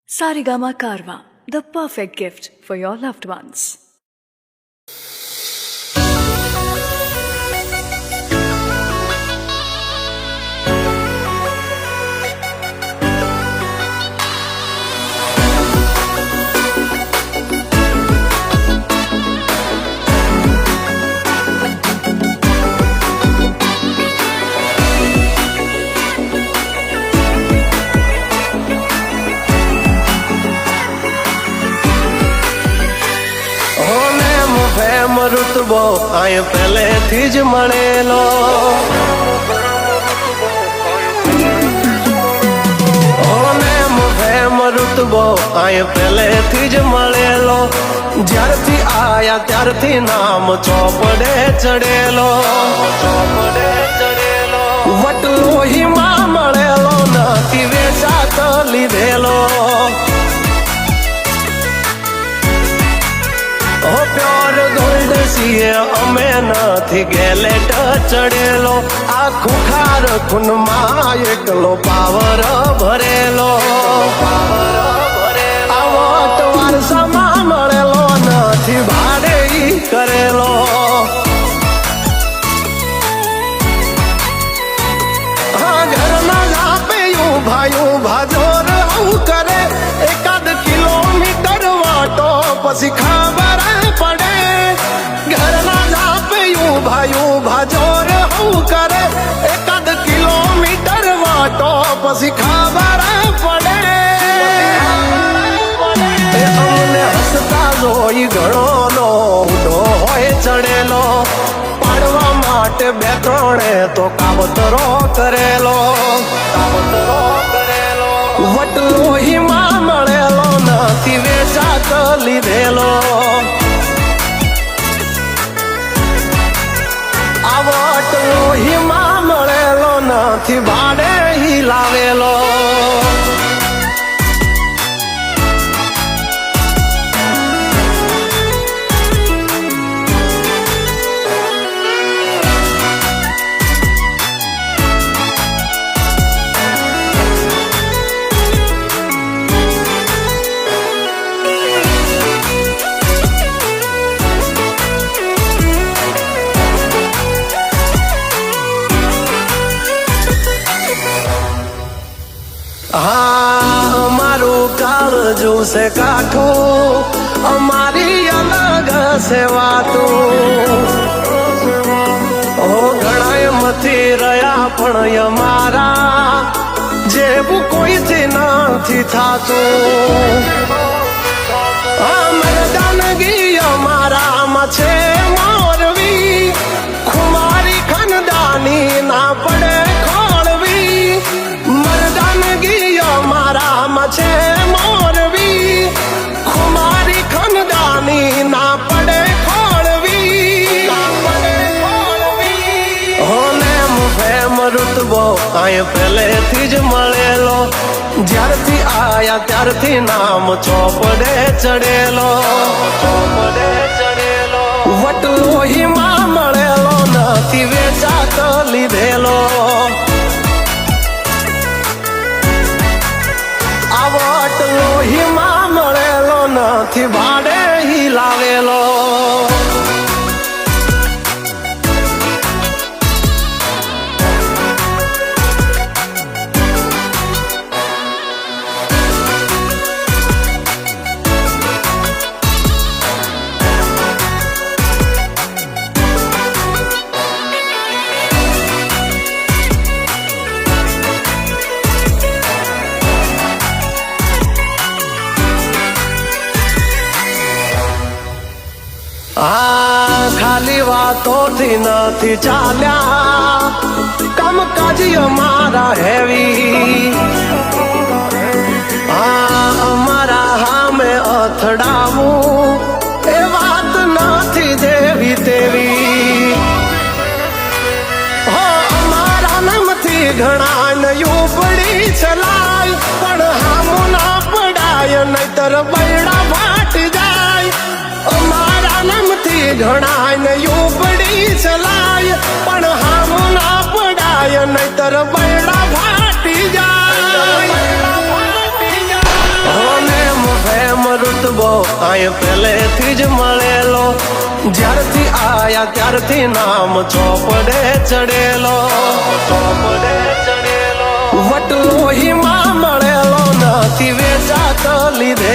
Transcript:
Sarigama Karwa, the perfect gift for your loved ones. ઋતબો આય પહેલેથી જ મળેલો ઋતબો આય પહેલેથી જ મળેલો જ્યારથી આયા ત્યારથી નામ ચોપડે ચડેલો વટલોહીમાં મળેલો નથી વેચાત લીધેલો પ્યોર ગોલ્ડ છીએ અમે નથી ગેલેટ ચડેલો આ ખુખાર ખૂનમાં એકલો પાવર ભરેલો આવો તો વારસામાં મળેલો નથી ભાડે કરેલો હા ઘરના લાપે ભાઈ ભાજોર આવું કરે એકાદ કિલોમીટર વાટો પછી ખબર પડે ઘરના લાપે ભાઈ ભાજોર આવું કરે એકાદ કિલોમીટર વાટો પછી ખબર પડે અમને હસતા જોઈ ઘણો નો ઉડો હોય ચડેલો પાડવા માટે બે ત્રણે તો કાવતરો કરેલો વટલોહીમાં મળેલો નથી વેચાત લીધેલો આ વટલોહીમાં મળેલો નથી ભાડે લાવેલો અમારું કાળજું છે કાઠું અમારી અલગ છે વાતું ઘણા મથી રહ્યા પણ અમારા જેવું કોઈથી નથી થાતું મરદાનગી અમારામાં છે મોરવી ખુમારી ખનદાની ના પડે મારામાં છે મોરવી ખુમારી ખનદાની ના પડે ખોળવી હોને ફેમ ઋતબો આય પહેલેથી જ મળેલો જ્યારથી આયા ત્યારથી નામ ચોપડે ચડેલો વટલોહીમાં મળેલો નથી વેચાત લીધેલો વટલોહીમાં મળેલો નથી ભાડે લાવેલો ખાલી વાતોથી નથી ચાલ્યા કામકાજી અમારા હેવી અમારા હામે અથડાવું એ વાત નથી જેવી તેવી અમારા નામથી ઘણા નયું પડી ચલાય પણ હામું ના પડાય નહીતર બૈડા ફાટી જાય અમારા નામથી ઘણા નયું પડી ચલાય પણ હામું ના પડાય નહીતર બૈડા ફાટી જાય આય પહેલેથી જ મળેલો જ્યારથી આયા ત્યારથી નામ ચોપડે ચડેલો વટલોહીમાં મળેલો નથી વેચાત લીધે